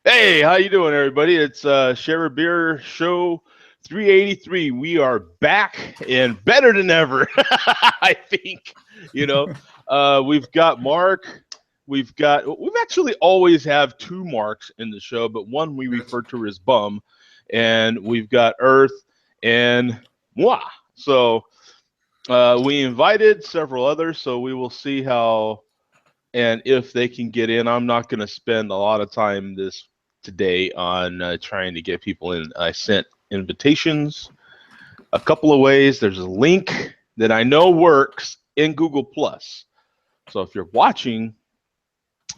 Hey, how you doing, everybody? It's Share a Beer Show 383. We are back and better than ever. I think you know. We've got Mark. We've actually always have two Marks in the show, but one we refer to as Bum, and we've got Earth and Moi. So we invited several others, so we will see how and if they can get in. I'm not going to spend a lot of time this today on trying to get people in. I sent invitations a couple of ways. There's a link that I know works in Google Plus. So if you're watching,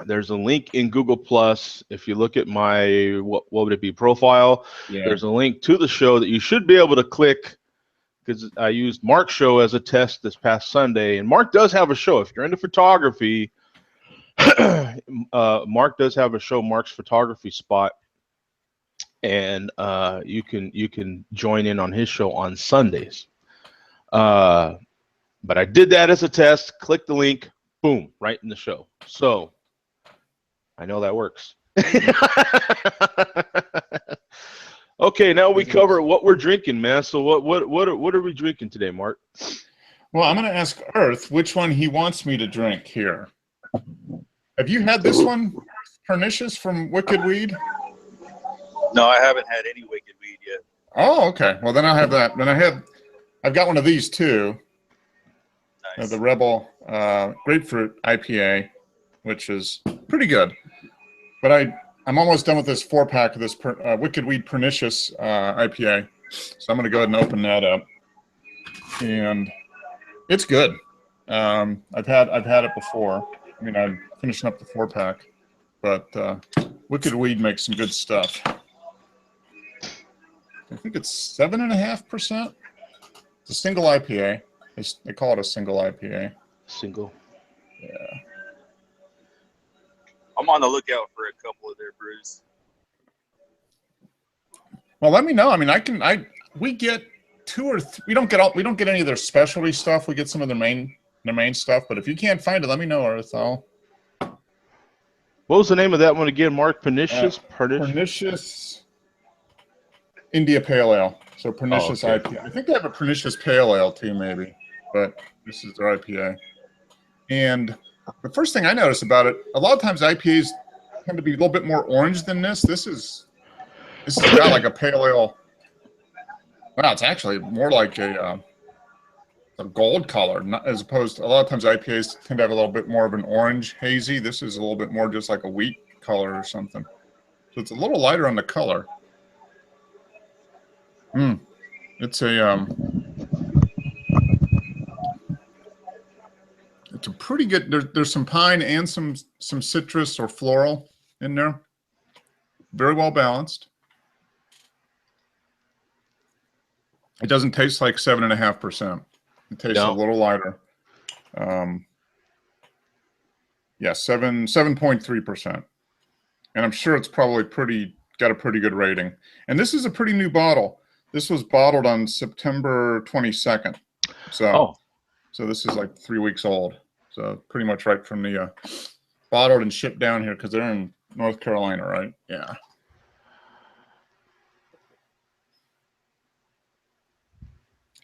there's a link in Google Plus. If you look at my what would it be profile, Yeah. there's a link to the show that you should be able to click because I used Mark's show as a test this past Sunday, and Mark does have a show. If you're into photography, Mark does have a show, Mark's Photography Spot, and you can join in on his show on Sundays. Uh, but I did that as a test. Click the link, boom, right in the show. So I know that works. Okay, now we cover what we're drinking, man. So what are we drinking today, Mark? Well, I'm going to ask Earth which one he wants me to drink here. Have you had this one, Pernicious from Wicked Weed? No, I haven't had any Wicked Weed yet. Oh, okay. Well, then I'll have that. Then I've got one of these too. Nice. The Rebel Grapefruit IPA, which is pretty good. But I'm almost done with this 4-pack of this Wicked Weed Pernicious IPA. So I'm going to go ahead and open that up. And it's good. I've had it before. I mean, I'm finishing up the 4-pack, but Wicked Weed makes some good stuff. I think it's 7.5%. It's a single IPA. They call it a single IPA. Single. Yeah. I'm on the lookout for a couple of their brews. Well, let me know. I mean, we get 2 or 3. We don't get any of their specialty stuff. We get some of their main stuff. But if you can't find it, let me know, Earth. What was the name of that one again, Mark? Pernicious? Pernicious India Pale Ale. So Pernicious IPA. I think they have a Pernicious Pale Ale too, maybe. But this is their IPA. And the first thing I noticed about it, a lot of times IPAs tend to be a little bit more orange than this. This has got like a pale ale. Wow, it's actually more like a gold color, as opposed to a lot of times IPAs tend to have a little bit more of an orange hazy. This is a little bit more just like a wheat color or something. So it's a little lighter on the color. It's a it's a pretty good. There's some pine and some citrus or floral in there. Very well balanced. It doesn't taste like 7.5%. It tastes a little lighter. Yeah, 7.3%. And I'm sure it's probably got a pretty good rating. And this is a pretty new bottle. This was bottled on September 22nd. So this is like 3 weeks old. So pretty much right from the bottled and shipped down here because they're in North Carolina, right? Yeah.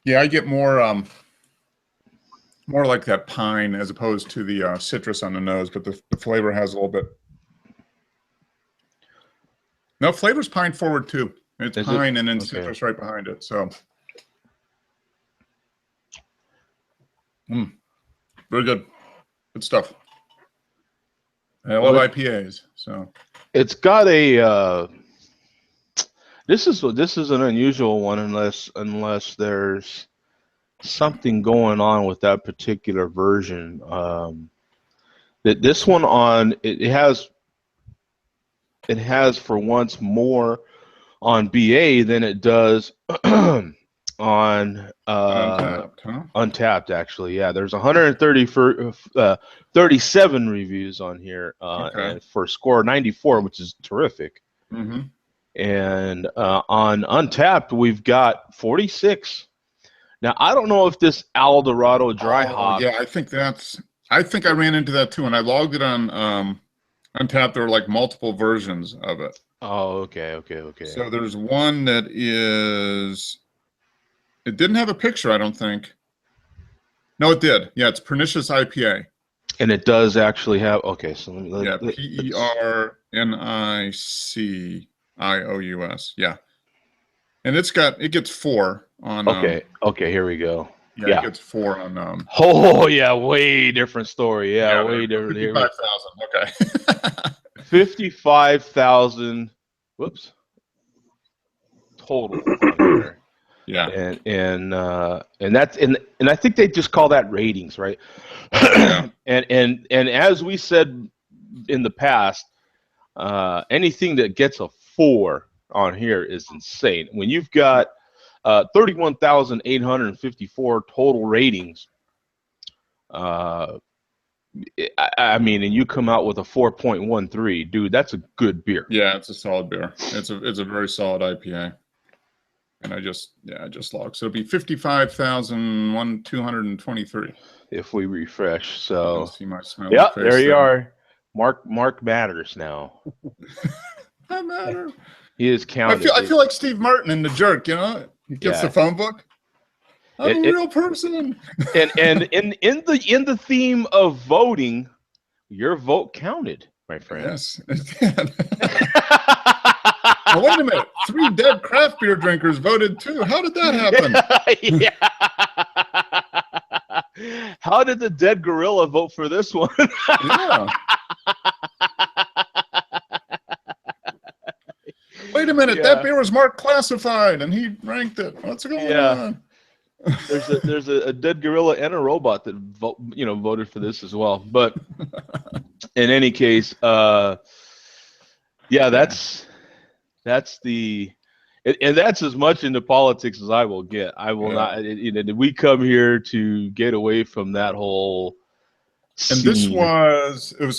Yeah, I get more like that pine as opposed to the citrus on the nose, but the flavor has a little bit. No, flavor's pine forward too. It's pine and then citrus right behind it. So, very good. Good stuff. I love IPAs. So it's got a. This is an unusual one unless there's something going on with that particular version. That this one on it has for once more on BA than it does on Untapped, huh? Untapped, actually. Yeah, there's 137 reviews on here and for score 94, which is terrific. Mm-hmm. And on Untapped, we've got 46. Now, I don't know if this Eldorado dry hop. Yeah, I think I ran into that too, and I logged it on Untapped, there are like multiple versions of it. Oh, okay. So there's one that is. It didn't have a picture, I don't think. No, it did. Yeah, it's Pernicious IPA. And it does actually have. Okay, so PERNICIOUS. Yeah, and it gets 4 on. Okay, here we go. Yeah, it gets 4 on. Oh yeah, way different story. Yeah, way different. 55,000. Okay. 55,000. Whoops. Total. Yeah. And that's and I think they just call that ratings, right? Yeah. and as we said in the past, anything that gets a 4 on here is insane. When you've got 31,854 total ratings, I mean, and you come out with a 4.13, dude, that's a good beer. Yeah, it's a solid beer. It's a very solid IPA. And I just logged. So it'll be 55,223. If we refresh. So see my smile. Yep, there you are. Mark matters now. I matter. He is counted. I feel like Steve Martin in The Jerk, you know? He gets the phone book. I'm a real person. and in the theme of voting, your vote counted, my friend. Yes, it did. Well, wait a minute. 3 dead craft beer drinkers voted too. How did that happen? Yeah. How did the dead gorilla vote for this one? Yeah. Wait a minute. That beer was marked classified, and he ranked it. What's going on? There's a dead gorilla and a robot that voted for this as well. But in any case, that's the, and that's as much into politics as I will get. I will not. We come here to get away from that whole. And this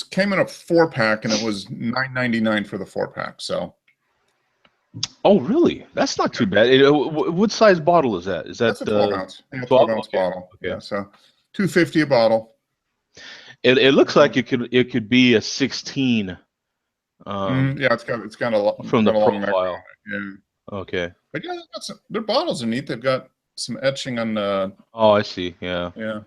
came in a 4-pack, and it was $9.99 for the 4-pack. So. Oh, really? That's not too bad. What size bottle is that? That's a 12-ounce. Yeah, 12-ounce bottle. Okay. Yeah, so $2.50 a bottle. It looks like it could be a 16. Yeah, it's got a lot from the profile. Yeah. Okay. But yeah, their bottles are neat. They've got some etching on the. Oh, I see. Yeah. Yeah.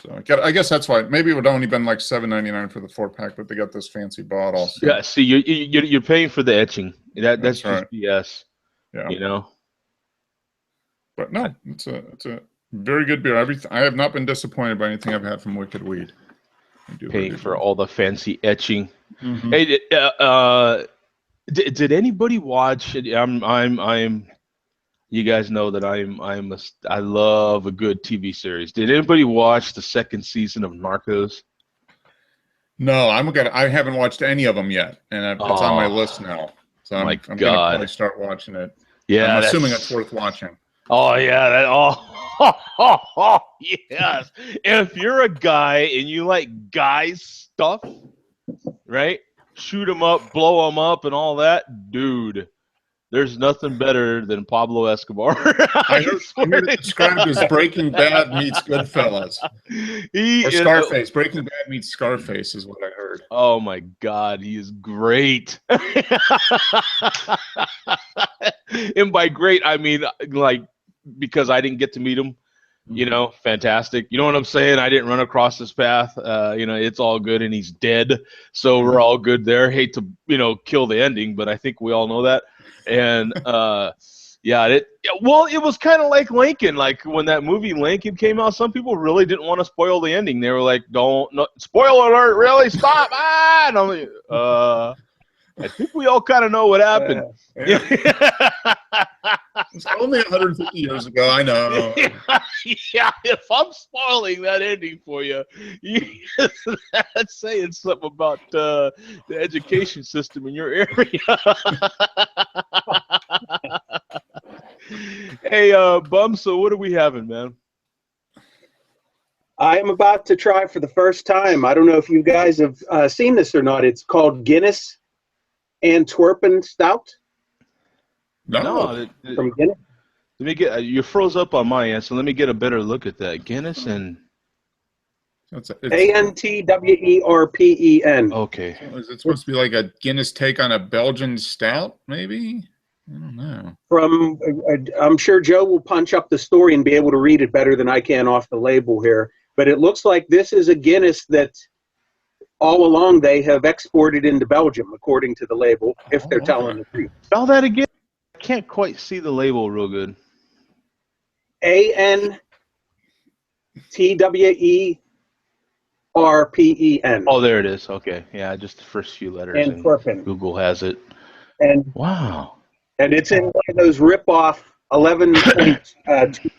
So I guess that's why. Maybe it would only been like $7.99 for the 4-pack, but they got this fancy bottle. So. Yeah. See, you're paying for the etching. That's just right. BS. Yeah. You know. But no, it's a very good beer. I have not been disappointed by anything I've had from Wicked Weed. Paying for all the fancy etching. Mm-hmm. Hey, did anybody watch? I'm. You guys know that I love a good TV series. Did anybody watch the 2nd season of Narcos? No, I haven't watched any of them yet, and it's on my list now. So I'm gonna probably start watching it. Yeah, I'm assuming it's worth watching. Oh yeah, yes. If you're a guy and you like guys stuff, right? Shoot 'em up, blow 'em up, and all that, dude. There's nothing better than Pablo Escobar. I heard it described as Breaking Bad meets Goodfellas. Or Scarface. Breaking Bad meets Scarface is what I heard. Oh my God, he is great. And by great, I mean like because I didn't get to meet him. Fantastic. You know what I'm saying? I didn't run across his path. It's all good, and he's dead, so we're all good there. Hate to kill the ending, but I think we all know that. And it was kind of like Lincoln. Like when that movie Lincoln came out, some people really didn't want to spoil the ending. They were like, "Don't, no, spoiler alert! Really, stop!" And I'm like, I think we all kind of know what happened. Yeah. It's only 150 years ago. I know. Yeah, if I'm spoiling that ending for you, that's saying something about the education system in your area. Hey, Bum, so what are we having, man? I am about to try for the first time. I don't know if you guys have seen this or not. It's called Guinness Antwerpen Stout. No. From Guinness. Let me get. You froze up on my end, so let me get a better look at that. Guinness and So Antwerpen. Okay. So is it supposed to be like a Guinness take on a Belgian stout, maybe? I don't know. From, I'm sure Joe will punch up the story and be able to read it better than I can off the label here. But it looks like this is a Guinness that all along they have exported into Belgium, according to the label, if they're telling the truth. Spell that again. I can't quite see the label real good. Antwerpen. Oh, there it is. Okay. Yeah, just the first few letters. Antwerpen. Google has it. And wow. And it's in one of those rip-off 11.2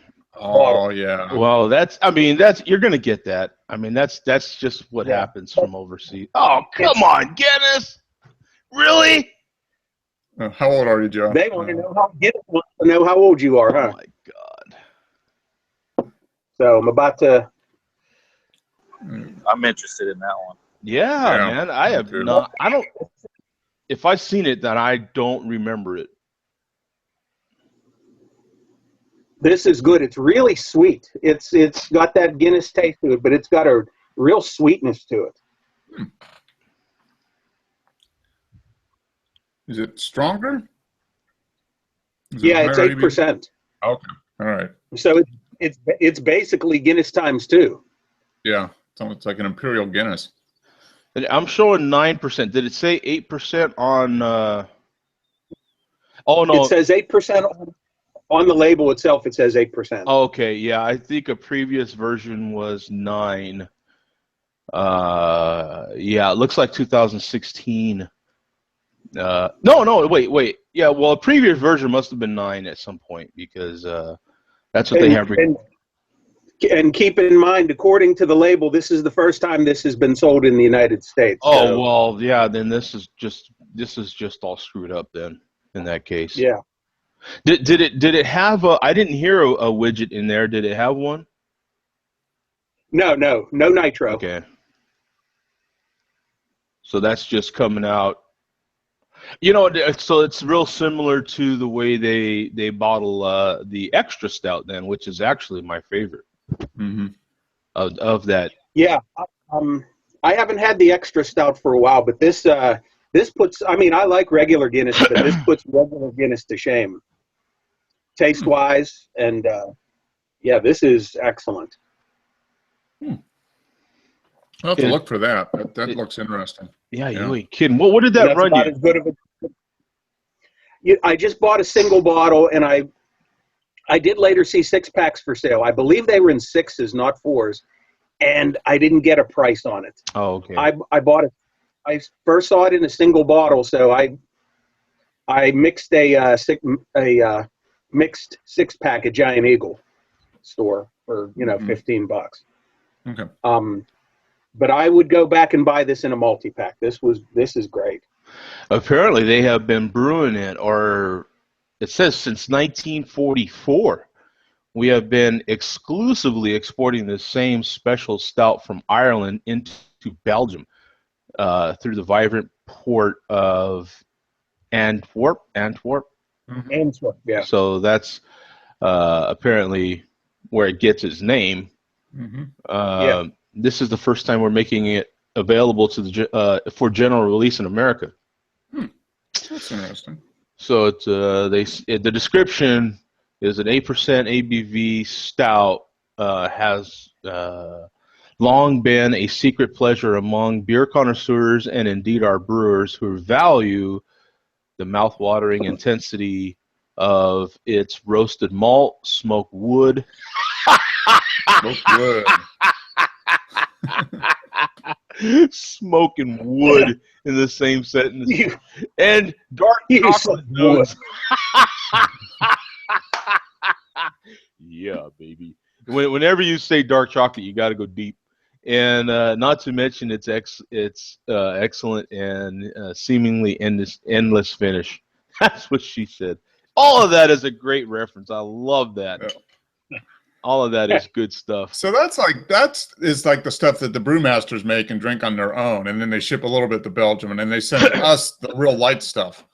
Oh yeah. Well, you're gonna get that. I mean, that's just what happens from overseas. Oh, come on, Guinness! Really? How old are you, Joe? They want to know how old you are, huh? Oh my God. So I'm about to. I'm interested in that one. Yeah, man. I have not. I don't. If I've seen it, then I don't remember it. This is good. It's really sweet. It's got that Guinness taste to it, but it's got a real sweetness to it. Is it stronger? Yeah, it's 8%. Okay, all right. So it's basically Guinness times 2. Yeah, it's like an Imperial Guinness. I'm showing 9%. Did it say 8% on? Oh no, it says 8% on the label itself. It says 8%. Okay, yeah, I think a previous version was 9. Yeah, it looks like 2016. No, wait. Yeah, well, a previous version must have been 9 at some point because that's what they have. And keep in mind, according to the label, this is the first time this has been sold in the United States. Oh, so. Well, yeah, then this is just all screwed up then in that case. Yeah. Did it have I didn't hear a widget in there. Did it have one? No nitro. Okay. So that's just coming out. You know, so it's real similar to the way they bottle the extra stout then, which is actually my favorite of that. Yeah, I haven't had the extra stout for a while, but this puts. I mean, I like regular Guinness, but this puts regular Guinness to shame, taste wise, and yeah, this is excellent. I'll have to look for that. That looks interesting. Yeah, you ain't kidding. What did that run you? As good of I just bought a single bottle, and I did later see 6-packs for sale. I believe they were in 6s, not 4s, and I didn't get a price on it. Oh, okay. I bought it. I first saw it in a single bottle, so I mixed a mixed 6-pack at Giant Eagle store for $15. Okay. But I would go back and buy this in a multi-pack. This is great. Apparently, they have been brewing it, or it says since 1944. We have been exclusively exporting the same special stout from Ireland into Belgium through the vibrant port of Antwerp. Antwerp, yeah. So that's apparently where it gets its name. This is the first time we're making it available to for general release in America. That's interesting. So it's the description is an 8% ABV stout, has long been a secret pleasure among beer connoisseurs and indeed our brewers who value the mouth-watering intensity of its roasted malt, smoked wood. Smoked wood. Smoking wood in the same sentence. And dark chocolate notes. Yeah, baby. Whenever you say dark chocolate, you got to go deep. And not to mention its excellent and seemingly endless finish. That's what she said. All of that is a great reference. I love that. Yeah. All of that is good stuff. So that is like the stuff that the brewmasters make and drink on their own, and then they ship a little bit to Belgium, and then they send us the real light stuff.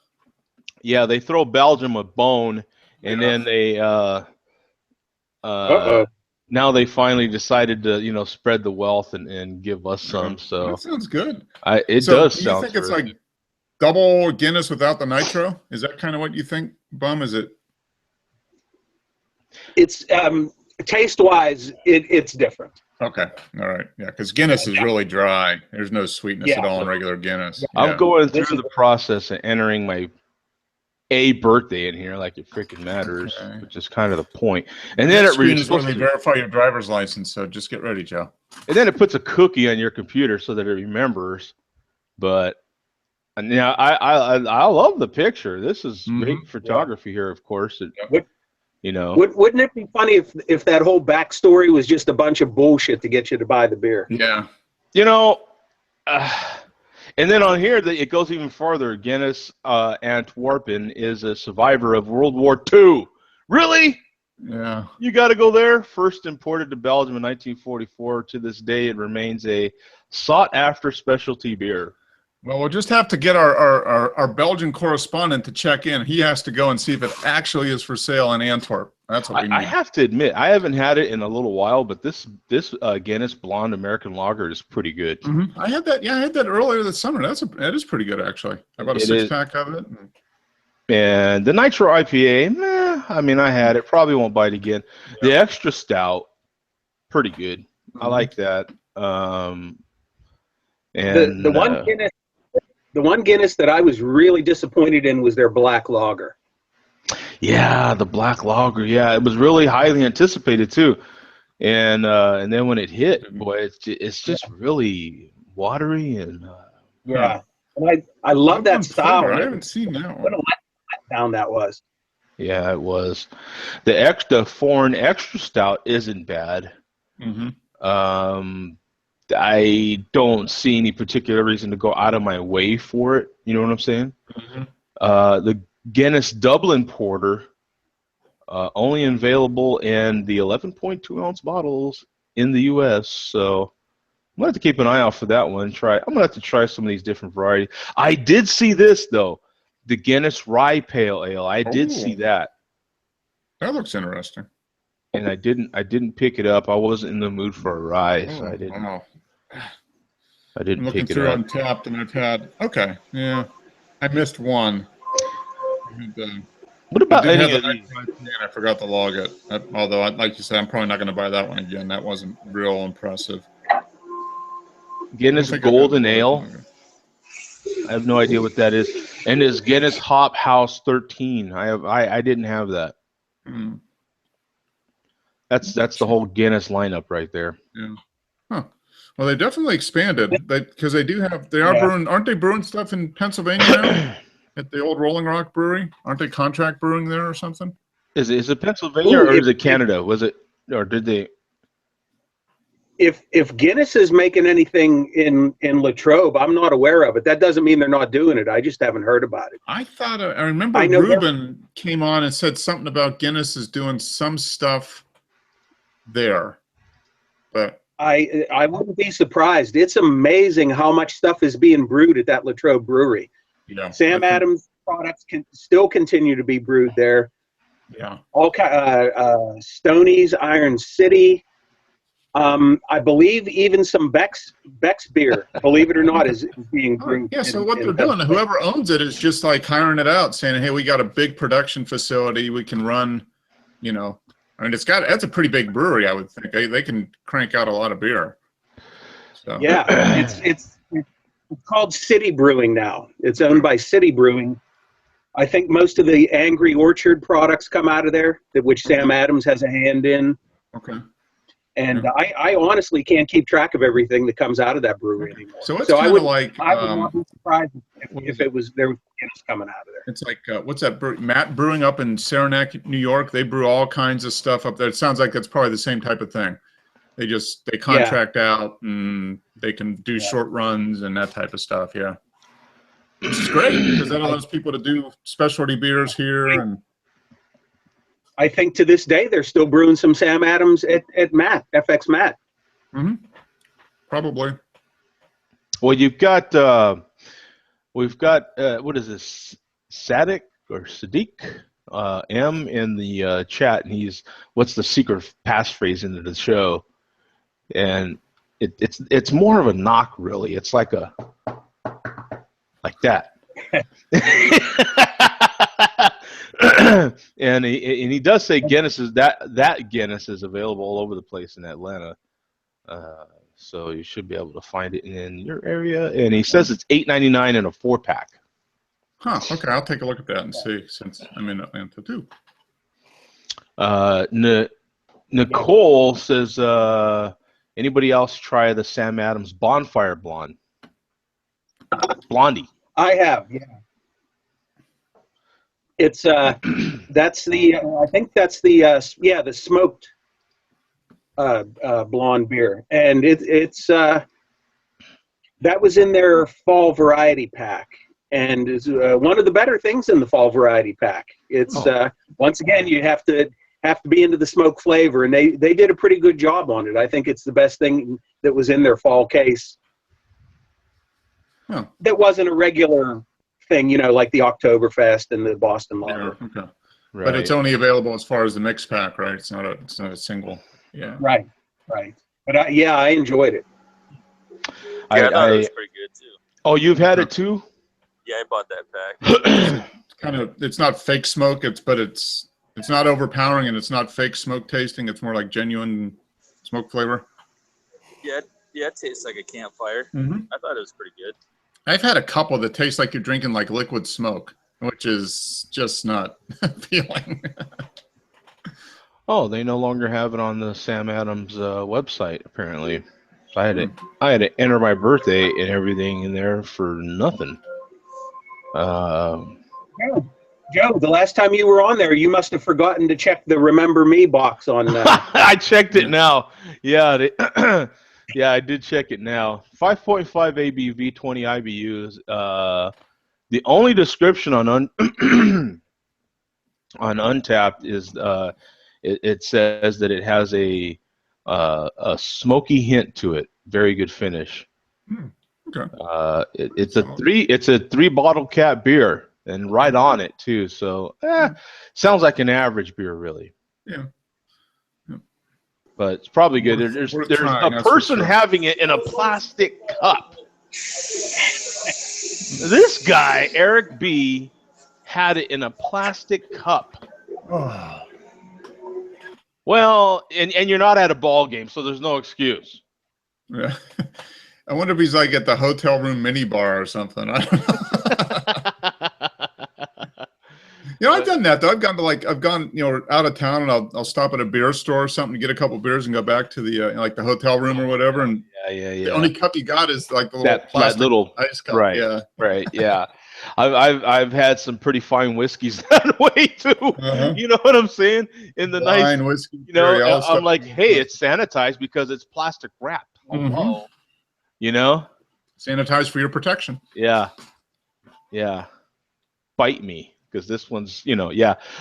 Yeah, they throw Belgium a bone, and then they now they finally decided to, you know, spread the wealth and give us some. So that sounds good. It so does do you sound think it's terrific. like double Guinness without the nitro? Is that kind of what you think, Bum? Is it? It's taste-wise, it's different. Okay, all right, yeah, because Guinness is really dry. There's no sweetness at all in regular Guinness. I'm going through the process of entering my birthday in here, like it freaking matters, which is kind of the point. And then it screen is when they verify your driver's license. So just get ready, Joe. And then it puts a cookie on your computer so that it remembers. But yeah, I love the picture. This is great photography here, of course. You know, wouldn't it be funny if that whole backstory was just a bunch of bullshit to get you to buy the beer? Yeah. You know, and then on here, it goes even farther. Guinness Antwerpen is a survivor of World War II. Really? Yeah. You got to go there. First imported to Belgium in 1944. To this day, it remains a sought-after specialty beer. Well, we'll just have to get our Belgian correspondent to check in. He has to go and see if it actually is for sale in Antwerp. That's what we need. I have to admit, I haven't had it in a little while, but this Guinness Blonde American Lager is pretty good. I had that. Yeah, I had that earlier this summer. That is pretty good, actually. I bought a 6-pack of it. And the Nitro IPA, I mean, I had it. Probably won't buy it again. Yeah. The Extra Stout, pretty good. I like that. And the one Guinness that I was really disappointed in was their Black Lager. Yeah, the Black Lager. Yeah, it was really highly anticipated too, and then when it hit, boy, it's just really watery and yeah. And I love that style. I haven't seen that one. What a letdown that was. Yeah, it was. The foreign Extra Stout isn't bad. I don't see any particular reason to go out of my way for it. You know what I'm saying? The Guinness Dublin Porter, only available in the 11.2 ounce bottles in the U.S. So I'm gonna have to keep an eye out for that one. I'm gonna have to try some of these different varieties. I did see this though, the Guinness Rye Pale Ale. I did see that. That looks interesting. And I didn't pick it up. I wasn't in the mood for a rye, so I didn't. Wow. I didn't pick it up. up. Untapped, and I've had. Okay, yeah, I missed one. What about any of these? I forgot to log it. Although, like you said, I'm probably not going to buy that one again. That wasn't real impressive. Guinness Golden Ale. I have no idea what that is. And is Guinness Hop House 13. I didn't have that. That's the whole Guinness lineup right there. Yeah. Huh. Well, they definitely expanded because they are brewing. Aren't they brewing stuff in Pennsylvania now at the old Rolling Rock Brewery? Aren't they contract brewing there or something? Is it Pennsylvania or is it Canada? Was it, or did they? If Guinness is making anything in Latrobe, I'm not aware of it. That doesn't mean they're not doing it. I just haven't heard about it. I remember Ruben came on and said something about Guinness is doing some stuff there, but I wouldn't be surprised. It's amazing how much stuff is being brewed at that Latrobe Brewery. Yeah, Sam Adams products can still continue to be brewed there. Yeah, all Stoney's, Iron City. I believe even some Beck's beer, believe it or not, is being brewed. Yeah, so what they're doing, whoever owns it is just like hiring it out, saying, "Hey, we got a big production facility. We can run, you know." I mean, that's a pretty big brewery, I would think. They can crank out a lot of beer. So. Yeah, it's called City Brewing now. It's owned by City Brewing. I think most of the Angry Orchard products come out of there, which Sam Adams has a hand in. Okay. And I honestly can't keep track of everything that comes out of that brewery anymore. So it's kind of like I would not be surprised if there was coming out of there. It's like what's that? Matt Brewing up in Saranac, New York. They brew all kinds of stuff up there. It sounds like that's probably the same type of thing. They contract out and they can do short runs and that type of stuff. Yeah, which is great because that allows people to do specialty beers here. And I think to this day they're still brewing some Sam Adams at FX Matt. Probably. Well, we've got what is this? Sadiq or Sadiq? M in the chat, and he's what's the secret passphrase into the show, and it's more of a knock, really. It's like that. and he does say Guinness is that Guinness is available all over the place in Atlanta, so you should be able to find it in your area. And he says it's $8.99 in a 4-pack. Huh. Okay, I'll take a look at that and see, since I'm in Atlanta too. Nicole says, anybody else try the Sam Adams Bonfire Blondie? I have, yeah. It's that's the I think that's the the smoked blonde beer, and it's that was in their fall variety pack, and is one of the better things in the fall variety pack. It's once again, you have to be into the smoke flavor, and they did a pretty good job on it. I think it's the best thing that was in their fall case. Huh. That wasn't a regular thing, like the Oktoberfest and the Boston Lager. Yeah, okay. Right. But it's only available as far as the mix pack, right? It's not a single. Yeah. Right. But I enjoyed it. I thought it was pretty good too. Oh, you've had it too? Yeah, I bought that pack. It's not fake smoke. It's not overpowering, and it's not fake smoke tasting. It's more like genuine smoke flavor. Yeah, it tastes like a campfire. Mm-hmm. I thought it was pretty good. I've had a couple that taste like you're drinking like liquid smoke, which is just not appealing. Oh, they no longer have it on the Sam Adams website, apparently. So I had to enter my birthday and everything in there for nothing. Joe, the last time you were on there, you must have forgotten to check the Remember Me box on. I checked it now. Yeah, yeah, I did check it now. 5.5 ABV, 20 IBUs. The only description on on Untappd is it says that it has a smoky hint to it. Very good finish. Okay. It's a 3-bottle cap beer, and right on it too. So sounds like an average beer, really. Yeah. But it's probably good. There's a person having it in a plastic cup. This guy, Eric B, had it in a plastic cup. Oh. Well, and you're not at a ball game, so there's no excuse. Yeah. I wonder if he's like at the hotel room mini bar or something. I don't know. I've done that though. I've gone out of town, and I'll stop at a beer store or something to get a couple beers and go back to the like the hotel room or whatever. And yeah. The only cup you got is like the little plastic little ice cup. Right. Yeah. Right. Yeah. I've had some pretty fine whiskeys that way too. Uh-huh. You know what I'm saying? In the Wine, nice whiskey, I'm like, hey, it's sanitized because it's plastic wrap. Mm-hmm. Sanitize for your protection. Yeah. Bite me. Because this one's,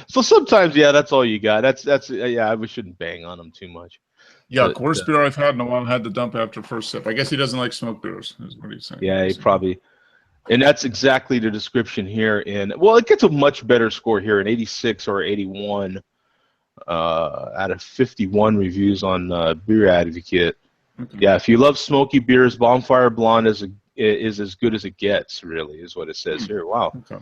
So sometimes, that's all you got. We shouldn't bang on them too much. Yeah, worst beer I've had in a while. Had to dump after first sip. I guess he doesn't like smoked beers. Is what he's saying. Yeah, he probably. And that's exactly the description here. It gets a much better score here, an 86 or 81 out of 51 reviews on Beer Advocate. Okay. Yeah, if you love smoky beers, Bonfire Blonde is as good as it gets. Really, is what it says here. Wow. Okay.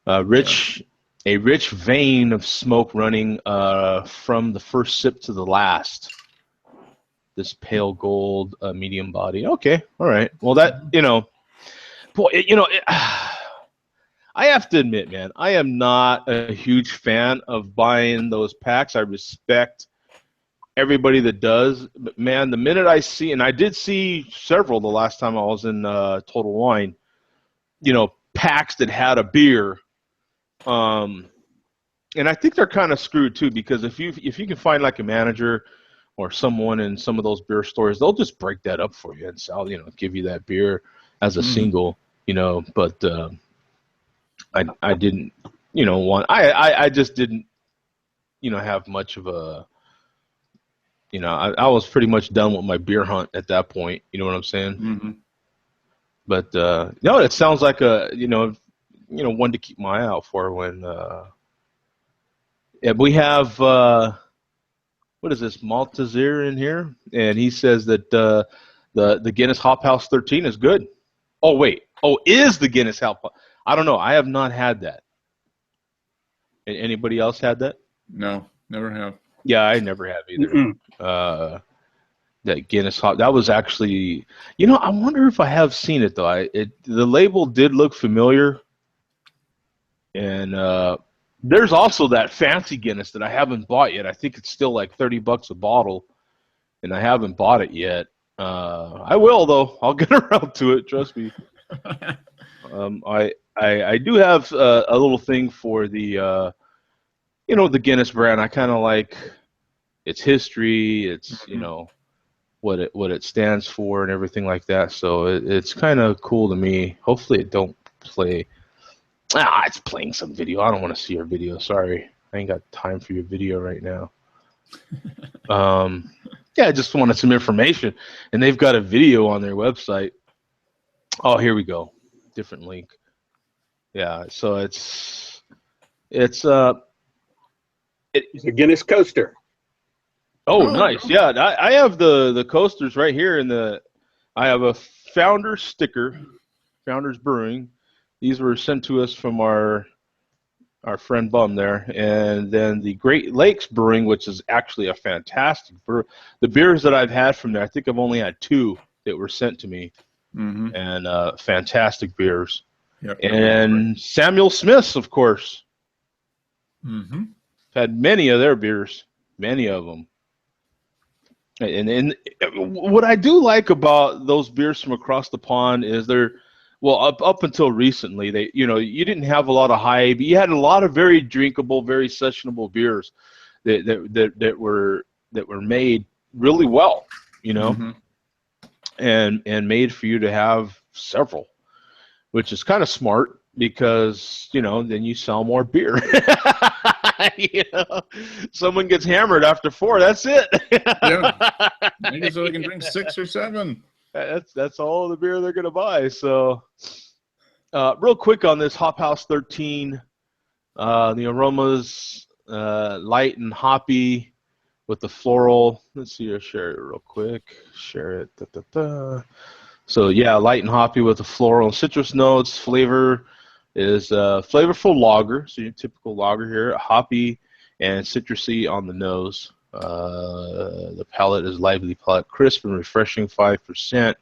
A rich vein of smoke running from the first sip to the last. This pale gold medium body. Okay, all right. Well, that I have to admit, man, I am not a huge fan of buying those packs. I respect everybody that does, but man, the minute I see, and I did see several the last time I was in Total Wine, packs that had a beer. And I think they're kind of screwed too, because if you can find like a manager or someone in some of those beer stores, they'll just break that up for you and sell, give you that beer as a single, but I didn't, I just didn't, have much of a, I was pretty much done with my beer hunt at that point. You know what I'm saying? Mm-hmm. But no, it sounds like a, one to keep my eye out for when And we have what is this, Malteser in here, and he says that the Guinness Hop House 13 is good. Oh wait, is the Guinness Hop? I don't know. I have not had that. Anybody else had that? No, never have. Yeah, I never have either. That Guinness Hop, that was actually, I wonder if I have seen it though. The label did look familiar, and there's also that fancy Guinness that I haven't bought yet. I think it's still like $30 a bottle, and I haven't bought it yet. I will though. I'll get around to it. Trust me. I do have a little thing for the the Guinness brand. I kind of like its history. It's what it stands for and everything like that. So it's kind of cool to me. Hopefully it don't play. It's playing some video. I don't want to see your video. Sorry, I ain't got time for your video right now. Yeah, I just wanted some information, and they've got a video on their website. Oh, here we go. Different link. Yeah, so it's a Guinness coaster. Oh, nice. Yeah, I have the coasters right here I have a Founder sticker, Founders Brewing. These were sent to us from our friend Bum there. And then the Great Lakes Brewing, which is actually a fantastic brew. The beers that I've had from there, I think I've only had 2 that were sent to me. Mm-hmm. And fantastic beers. Yep. And Samuel Smith's, of course. Mm-hmm. Had many of their beers, many of them. And what I do like about those beers from across the pond is up until recently, you didn't have a lot of high, but you had a lot of very drinkable, very sessionable beers that were made really well, mm-hmm. and made for you to have several, which is kind of smart because then you sell more beer. Someone gets hammered after 4. That's it. Yeah, maybe so they can drink 6 or 7. That's all the beer they're gonna buy. So, real quick on this Hop House 13, the aromas light and hoppy with the floral. Let's see. I'll share it real quick. Share it. Da, da, da. So yeah, light and hoppy with the floral and citrus notes. Flavor is flavorful lager, so your typical lager here, hoppy and citrusy on the nose. The palate is lively palate, crisp and refreshing, 5%,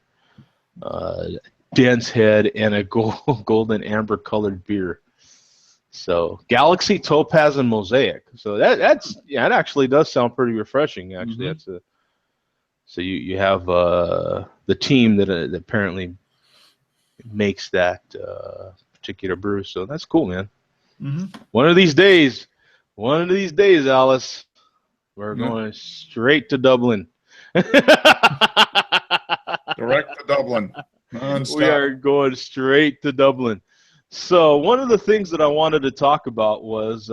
dense head, and a golden amber colored beer. So Galaxy, Topaz, and Mosaic. So that actually does sound pretty refreshing. Actually, mm-hmm. So you have the team that apparently makes that particular brew. So that's cool, man. Mm-hmm. One of these days, Alice, we're going straight to Dublin. Direct to Dublin. Non-stop. We are going straight to Dublin. So one of the things that I wanted to talk about was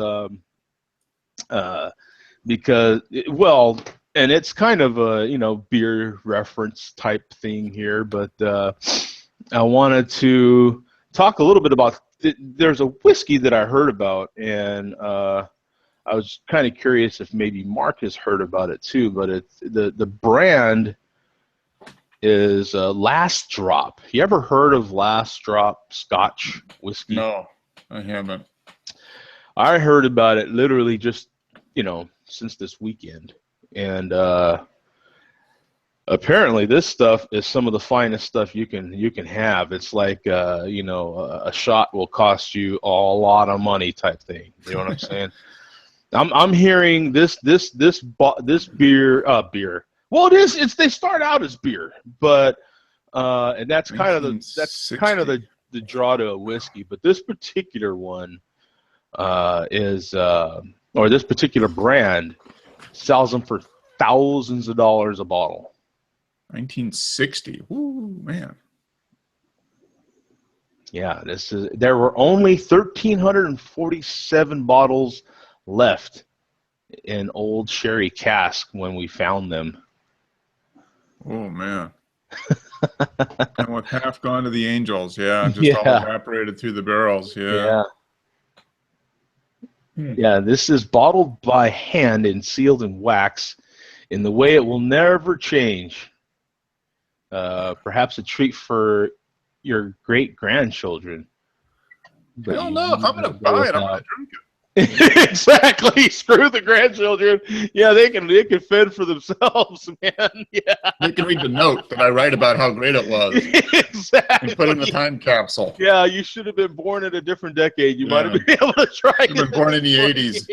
because, and it's kind of a beer reference type thing here, but I wanted to talk a little bit about. There's a whiskey that I heard about, and I was kind of curious if maybe Mark has heard about it too. But it's the brand is Last Drop. You ever heard of Last Drop Scotch whiskey? No, I haven't. I heard about it literally just since this weekend, and apparently this stuff is some of the finest stuff you can have. It's like a shot will cost you a lot of money type thing. You know what I'm saying? I'm hearing this beer. Well, it is. They start out as beer, but and that's kind of the draw to a whiskey. But this particular one or this particular brand sells them for thousands of dollars a bottle. 1960. Ooh, man. Yeah, there were only 1,347 bottles left in old sherry cask when we found them. Oh man. And with half gone to the angels, all evaporated through the barrels, yeah. Yeah, this is bottled by hand and sealed in wax in the way it will never change. Perhaps a treat for your great-grandchildren. I don't know. If I'm going to buy it, I'm going to drink it. Exactly. Screw the grandchildren. Yeah, they can fend for themselves, man. Yeah. They can read the note that I write about how great it was. Exactly. And put it in the time capsule. Yeah, you should have been born in a different decade. You might have been able to try it. You were born in the 80s.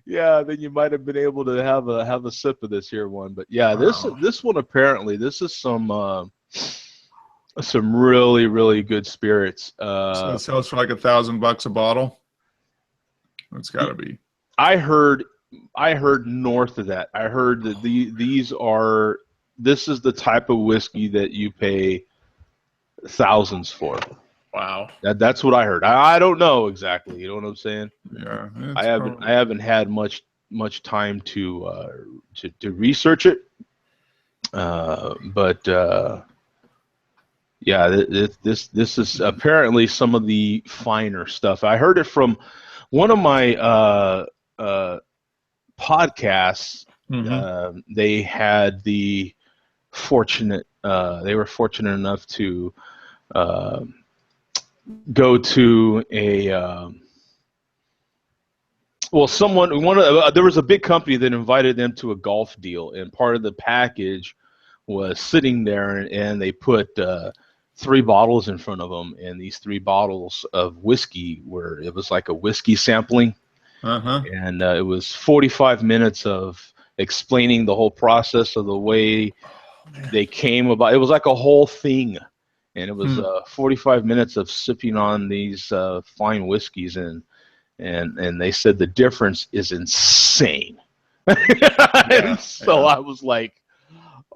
Yeah, then you might have been able to have a sip of this here one. But yeah, this one apparently this is some really, really good spirits. So it sells for like $1,000 a bottle. It's got to be. I heard north of that. I heard that this is the type of whiskey that you pay thousands for. Wow. That's what I heard. I don't know exactly. You know what I'm saying? Yeah. I haven't had much time to research it. But yeah, this is apparently some of the finer stuff. I heard it from one of my podcasts. They had they were fortunate enough to go to a there was a big company that invited them to a golf deal, and part of the package was sitting there, and they put 3 bottles in front of them, and these 3 bottles of whiskey it was like a whiskey sampling, and it was 45 minutes of explaining the whole process of the way they came about. It was like a whole thing, and it was 45 minutes of sipping on these fine whiskeys, and they said the difference is insane. And so I was like,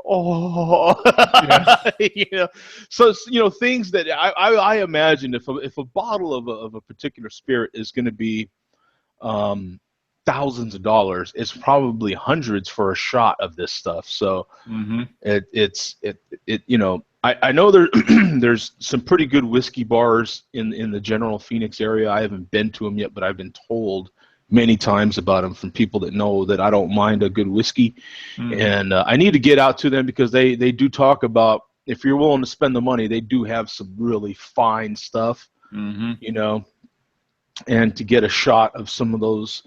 oh, so things that I imagine if a bottle of a particular spirit is going to be thousands of dollars, it's probably hundreds for a shot of this stuff. So I know there's some pretty good whiskey bars in the general Phoenix area. I haven't been to them yet, but I've been told many times about them from people that know that I don't mind a good whiskey. And I need to get out to them because they do talk about, if you're willing to spend the money, they do have some really fine stuff, and to get a shot of some of those,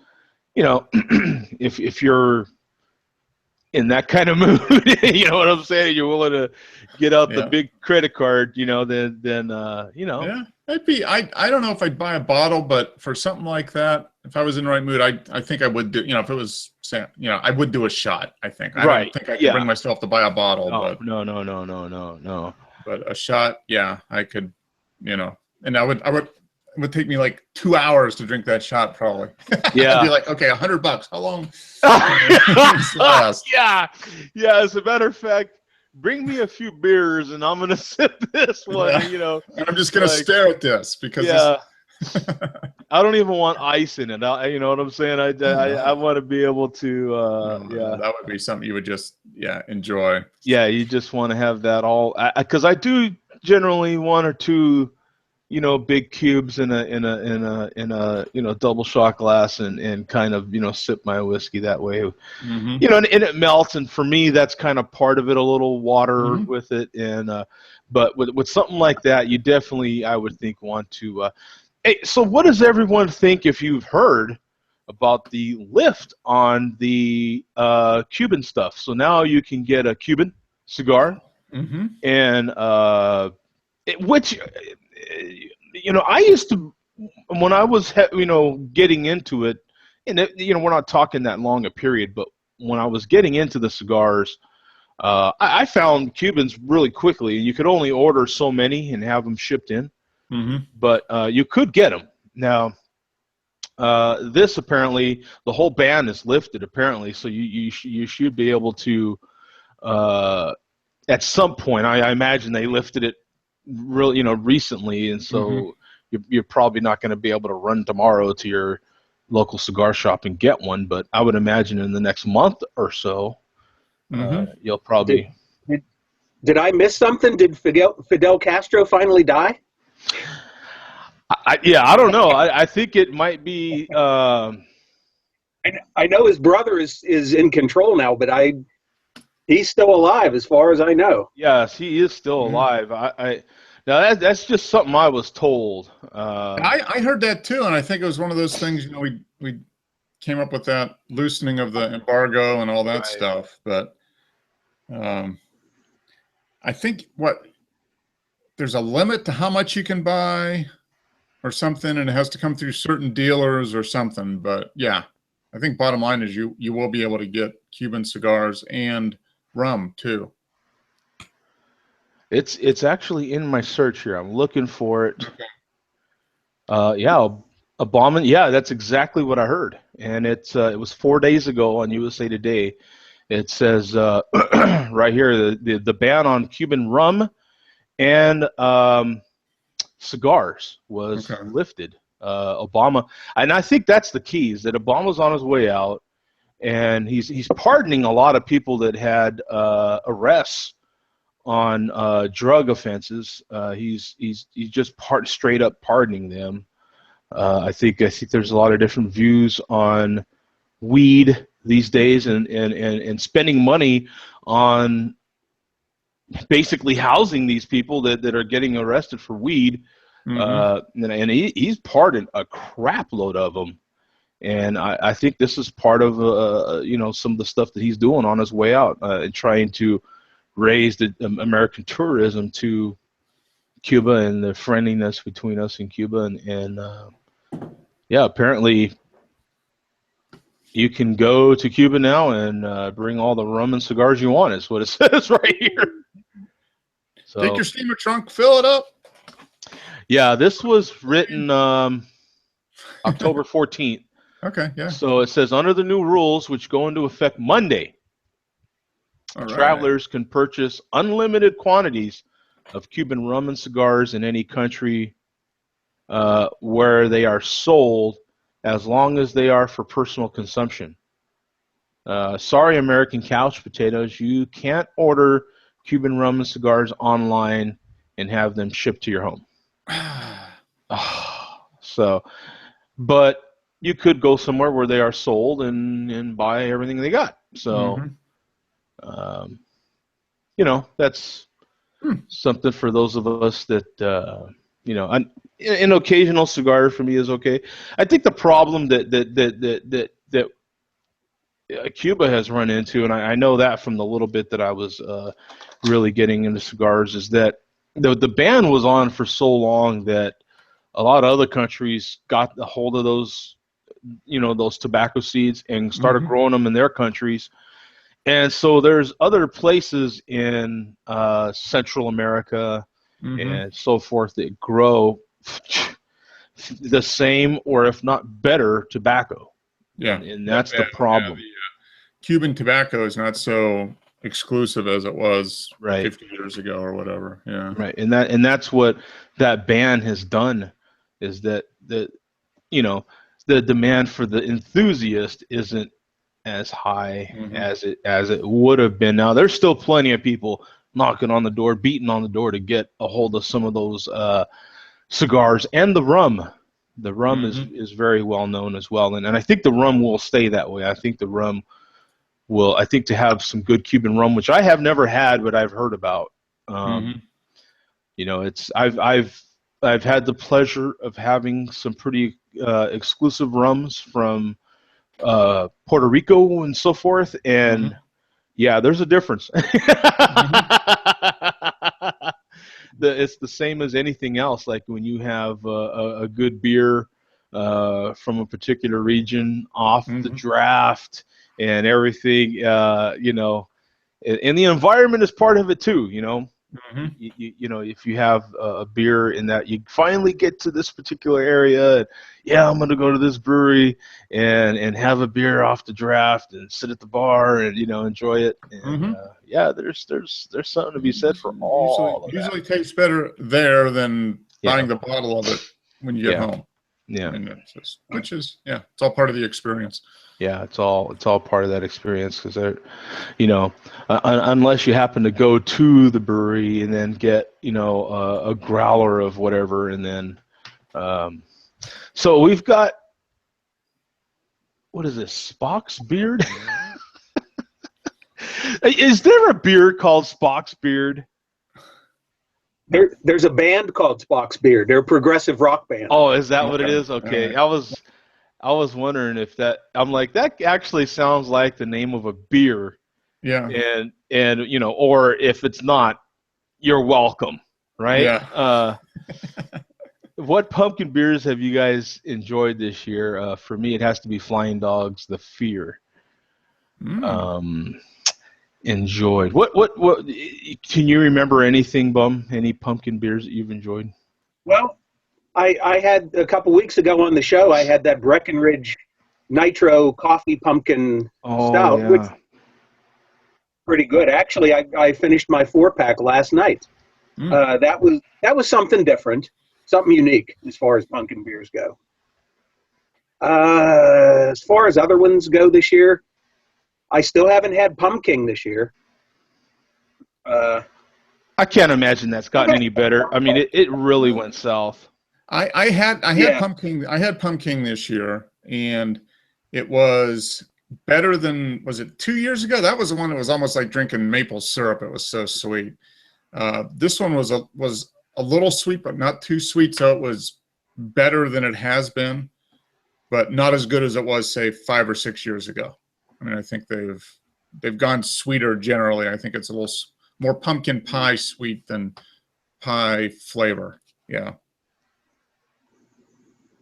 if you're in that kind of mood, you know what I'm saying? You're willing to get out the big credit card, then Yeah, I don't know if I'd buy a bottle, but for something like that, if I was in the right mood, I think I would do. If it was, I would do a shot. I think. I don't think I could bring myself to buy a bottle. But no. But a shot, yeah, I could. And it would take me like 2 hours to drink that shot, probably. Yeah. I'd be like, okay, $100. How long? Yeah. As a matter of fact, bring me a few beers and I'm gonna sip this one. And I'm just gonna stare at this because I don't even want ice in it. You know what I'm saying? I want to be able to. That would be something you would just enjoy. Yeah, you just want to have that all, because I do generally 1 or 2. Big cubes in a double shot glass and kind of sip my whiskey that way. And it melts, and for me that's kind of part of it, a little water with it, and but with something like that, you definitely, I would think, want to. Hey, so what does everyone think, if you've heard about the lift on the Cuban stuff? So now you can get a Cuban cigar, and which. I used to, when I was, getting into it, and we're not talking that long a period, but when I was getting into the cigars, I found Cubans really quickly. You could only order so many and have them shipped in, but you could get them. Now, this apparently, the whole ban is lifted apparently, so you should be able to, at some point, I imagine they lifted it really, recently, and so you're probably not going to be able to run tomorrow to your local cigar shop and get one, but I would imagine in the next month or so, you'll probably. Did I miss something? Did Fidel Castro finally die? I don't know. I think it might be. I know his brother is in control now, but he's still alive as far as I know. Yes, he is still alive. Now that's just something I was told. I heard that too, and I think it was one of those things. We came up with that loosening of the embargo and all that stuff, but I think there's a limit to how much you can buy or something, and it has to come through certain dealers or something. But yeah, I think bottom line is you will be able to get Cuban cigars and rum too. It's actually in my search here. I'm looking for it. Okay. Yeah, Obama. Yeah, that's exactly what I heard, and it was 4 days ago on USA Today. It says right here the ban on Cuban rum and cigars was lifted. Obama, and I think that's the key, is that Obama's on his way out, and he's pardoning a lot of people that had arrests on drug offenses. He's just straight up pardoning them. I think there's a lot of different views on weed these days, and spending money on basically housing these people that are getting arrested for weed. And he's pardoned a crap load of them. And I think this is part of some of the stuff that he's doing on his way out, and trying to raise the American tourism to Cuba and the friendliness between us and Cuba. And yeah, apparently you can go to Cuba now and bring all the rum and cigars you want, is what it says right here. So, take your steamer trunk, fill it up. Yeah, this was written October 14th. Okay, yeah. So it says, under the new rules, which go into effect Monday, travelers can purchase unlimited quantities of Cuban rum and cigars in any country where they are sold, as long as they are for personal consumption. Sorry, American couch potatoes, you can't order Cuban rum and cigars online and have them shipped to your home. So, but you could go somewhere where they are sold and buy everything they got. So, that's something for those of us that, an occasional cigar for me is okay. I think the problem that Cuba has run into, and I know that from the little bit that I was really getting into cigars, is that the ban was on for so long that a lot of other countries got a hold of those, those tobacco seeds and started growing them in their countries. And so there's other places in Central America and so forth that grow the same, or if not better, tobacco. Yeah, and that's the problem. Yeah, Cuban tobacco is not so exclusive as it was 50 years ago or whatever. Yeah, right. And that's what that ban has done, is that the demand for the enthusiast isn't as high as it would have been. Now there's still plenty of people knocking on the door, beating on the door to get a hold of some of those cigars and the rum. The rum is very well known as well, and I think the rum will stay that way. I think the rum will. I think to have some good Cuban rum, which I have never had, but I've heard about. It's I've had the pleasure of having some pretty exclusive rums from Puerto Rico and so forth, and yeah, there's a difference. It's the same as anything else. Like when you have a good beer from a particular region off the draft and everything, and the environment is part of it too. If you have a beer in that you finally get to this particular area, and I'm going to go to this brewery and have a beer off the draft and sit at the bar and enjoy it. And, there's something to be said for all of that. Usually tastes better there than buying the bottle of it when you get home. Yeah, it's all part of the experience. Yeah, it's all part of that experience, because unless you happen to go to the brewery and then get a growler of whatever and then So we've got, what is this, Spock's Beard? Is there a beer called Spock's Beard? There's a band called Spock's Beard. They're a progressive rock band. Oh, is that what it is? Okay. Right. I was wondering if that, I'm like, that actually sounds like the name of a beer. Yeah. And you know, or if it's not, you're welcome, right? Yeah. What pumpkin beers have you guys enjoyed this year? For me, it has to be Flying Dog's The Fear. Enjoyed. What? Can you remember anything, Bum? Any pumpkin beers that you've enjoyed? Well, I had a couple weeks ago on the show, I had that Breckenridge Nitro Coffee Pumpkin Stout, which is pretty good. Actually, I finished my 4-pack last night. That was something different, something unique as far as pumpkin beers go. As far as other ones go this year, I still haven't had Pumpkin this year. I can't imagine that's gotten any better. I mean, it really went south. I had pumpkin this year, and it was better than, was it 2 years ago? That was the one that was almost like drinking maple syrup. It was so sweet. This one was a little sweet, but not too sweet, so it was better than it has been, but not as good as it was, say, 5 or 6 years ago. I mean, I think they've gone sweeter generally. I think it's a little more pumpkin pie sweet than pie flavor. Yeah.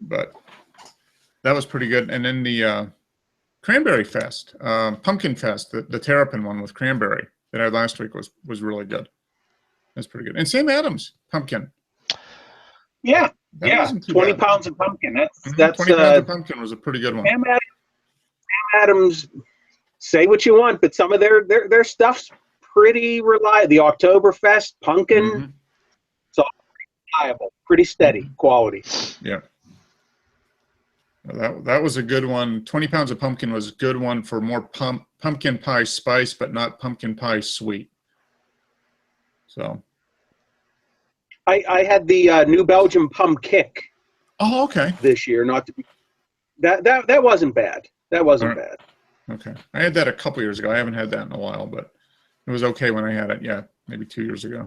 But that was pretty good. And then the Cranberry Fest, Pumpkin Fest, the Terrapin one with cranberry that I had last week was really good. That's pretty good. And Sam Adams pumpkin. Yeah, 20 pounds of pumpkin. That's 20 pounds of pumpkin was a pretty good one. Sam Adams, say what you want, but some of their stuff's pretty reliable. The Oktoberfest pumpkin, it's all reliable, pretty steady quality. Yeah. That was a good one. 20 pounds of pumpkin was a good one for more pumpkin pie spice, but not pumpkin pie sweet. So I had the New Belgium Pump Kick. Oh, okay. This year, not to be that wasn't bad. That wasn't bad. Okay, I had that a couple years ago. I haven't had that in a while, but it was okay when I had it. Yeah, maybe 2 years ago.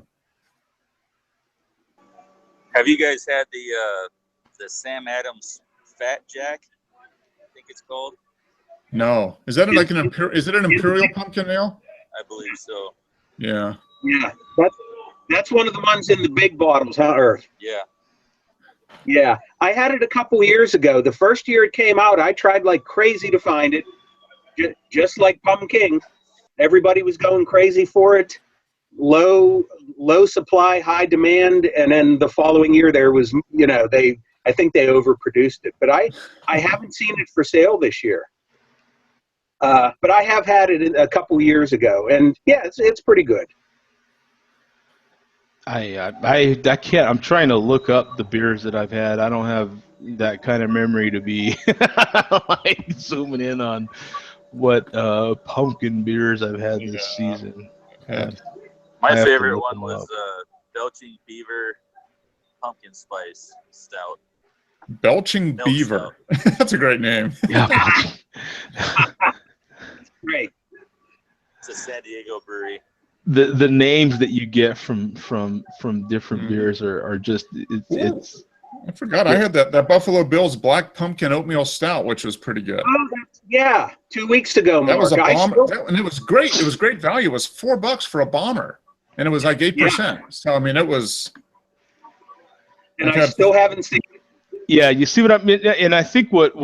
Have you guys had the Sam Adams Fat Jack? I think it's called. No, is that like an is it an imperial pumpkin ale? I believe so. Yeah. Yeah, that's one of the ones in the big bottles, huh, Earth? Yeah. Yeah, I had it a couple years ago. The first year it came out, I tried like crazy to find it, just like Pumpkin. Everybody was going crazy for it. Low supply, high demand, and then the following year there was, I think they overproduced it. But I haven't seen it for sale this year. But I have had it a couple years ago, and yeah, it's pretty good. I can't. I'm trying to look up the beers that I've had. I don't have that kind of memory to be like zooming in on what pumpkin beers I've had this season. My favorite one was Belching Beaver Pumpkin Spice Stout. Belching Beaver. That's a great name. Yeah. Great. It's a San Diego brewery. The names that you get from different beers are just it's. I forgot I had that Buffalo Bills Black Pumpkin Oatmeal Stout, which was pretty good. Oh, 2 weeks ago, Mark. That was a bomber, and it was great. It was great value. It was $4 for a bomber, and it was like 8%. Yeah. So I mean, it was. And I still haven't seen it. Yeah, you see what I mean, and I think what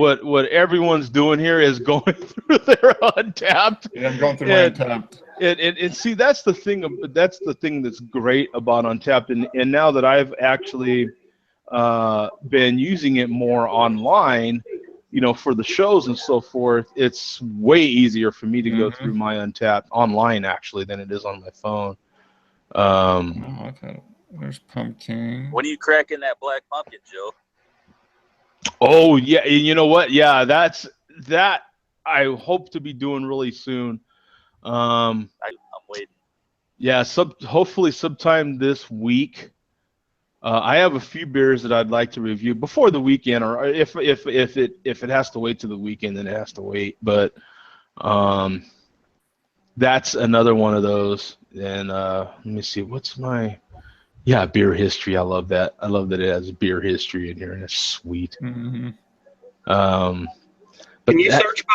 everyone's doing here is going through their Untapped. Yeah, I'm going through my Untapped. And see, that's the thing that's great about Untapped, and now that I've actually been using it more online, for the shows and so forth, it's way easier for me to go through my Untapped online actually than it is on my phone. Okay. There's pumpkin. When are you cracking that black pumpkin, Joe? Oh yeah, you know what? Yeah, that I hope to be doing really soon. I'm waiting. Yeah, hopefully sometime this week. I have a few beers that I'd like to review before the weekend, or if it has to wait to the weekend, then it has to wait. But that's another one of those. And let me see, what's my beer history. I love that. I love that it has beer history in here, and it's sweet. Mm-hmm. But Can you search by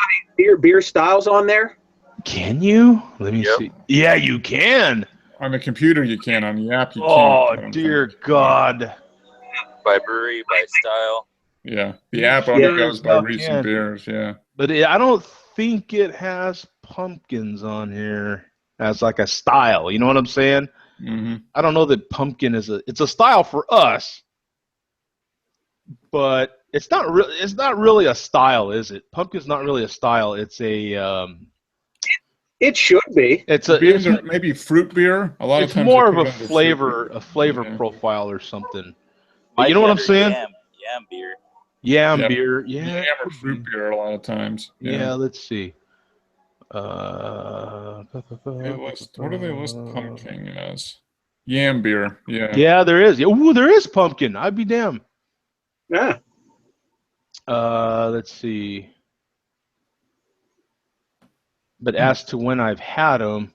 beer styles on there? Can you? Let me see. Yeah, you can. On the computer, you can. On the app, you Oh, can't. dear God. By brewery, by style. Yeah, the app only goes by Stuff recent can. beers. Yeah, But I don't think it has pumpkins on here as like a style. You know what I'm saying? mm-hmm. I don't know that pumpkin it's a style for us, but it's not really a style, is it? Pumpkin's not really a style. It's a It should be. it's maybe fruit beer. A lot of it's times more they of put a it under fruit beer. flavor Yeah. profile or something. But Might you know be what I'm under saying? Yam beer. Yam Yep. beer. Yam Yeah. or fruit beer a lot of times. Yeah, let's see. What do they list pumpkin as? Yam beer. Yeah. Yeah, there is. Ooh, there is pumpkin. I'd be damned. Yeah. Let's see. But as to when I've had them,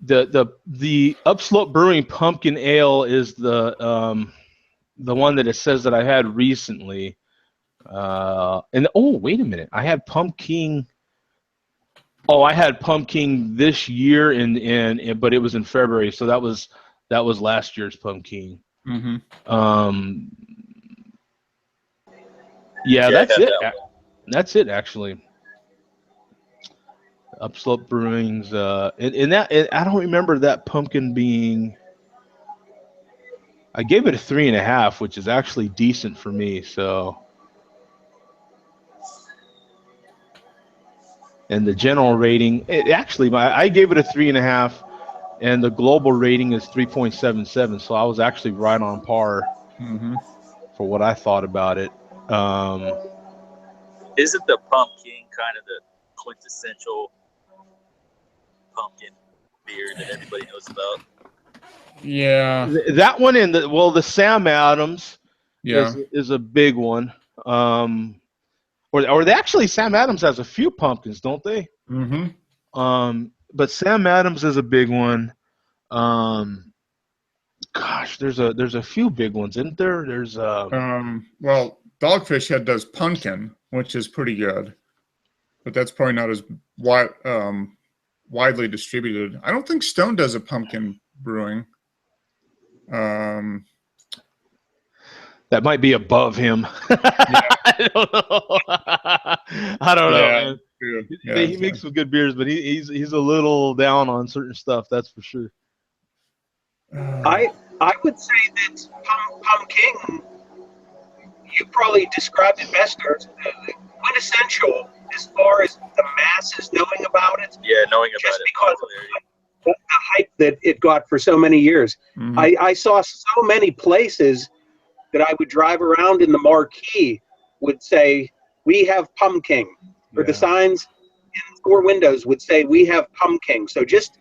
the Upslope Brewing Pumpkin Ale is the one that it says that I had recently. And wait a minute, I had pumpkin. Oh, I had pumpkin this year but it was in February, so that was last year's pumpkin. Mm-hmm. Yeah, that's it. That That's it, actually. Upslope Brewing's, I don't remember that pumpkin being. I gave it a 3.5, which is actually decent for me. So, and the general rating, I gave it a 3.5, and the global rating is 3.77. So I was actually right on par for what I thought about it. Isn't the pumpkin kind of the quintessential pumpkin beer that everybody knows about? Yeah. That one and the Sam Adams is a big one. Or they actually, Sam Adams has a few pumpkins, don't they? Mm-hmm. But Sam Adams is a big one. Gosh, there's a few big ones, isn't there? There's well, Dogfish Head does pumpkin, which is pretty good, but that's probably not as widely distributed. I don't think Stone does a pumpkin brewing. That might be above him. I don't know. I don't know, man. Yeah, he makes some good beers, but he's a little down on certain stuff. That's for sure. I would say that pumpkin, you probably described it best, or quintessential as far as the masses knowing about it. Yeah, knowing about just it. Because of the hype that it got for so many years. Mm-hmm. I saw so many places that I would drive around in the marquee would say, "We have pumpkin," or the signs in 4 windows would say, "We have pumpkin." So just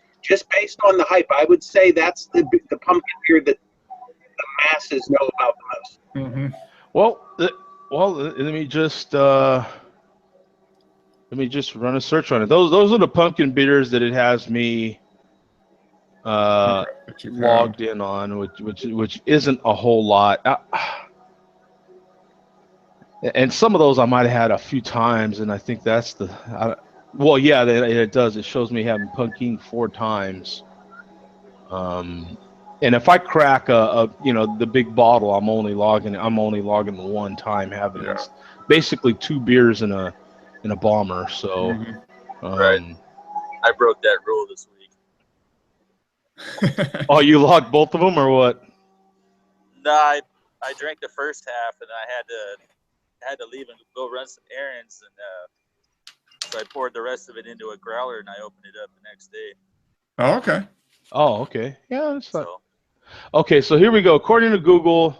based on the hype, I would say that's the pumpkin beer that the masses know about the most. Mm-hmm. Well, let me just run a search on it. Those are the pumpkin beers that it has me logged in on, which isn't a whole lot. And some of those I might have had a few times, and I think that's it does. It shows me having pumpkin 4 times. And if I crack the big bottle, I'm only logging the 1 time having this. Basically 2 beers in a bomber. So, right. I broke that rule this week. Oh, you logged both of them or what? No, I drank the first half, and I had to leave and go run some errands, and so I poured the rest of it into a growler, and I opened it up the next day. Oh, okay. Oh, okay. Yeah, that's fine. Okay, so here we go. According to Google,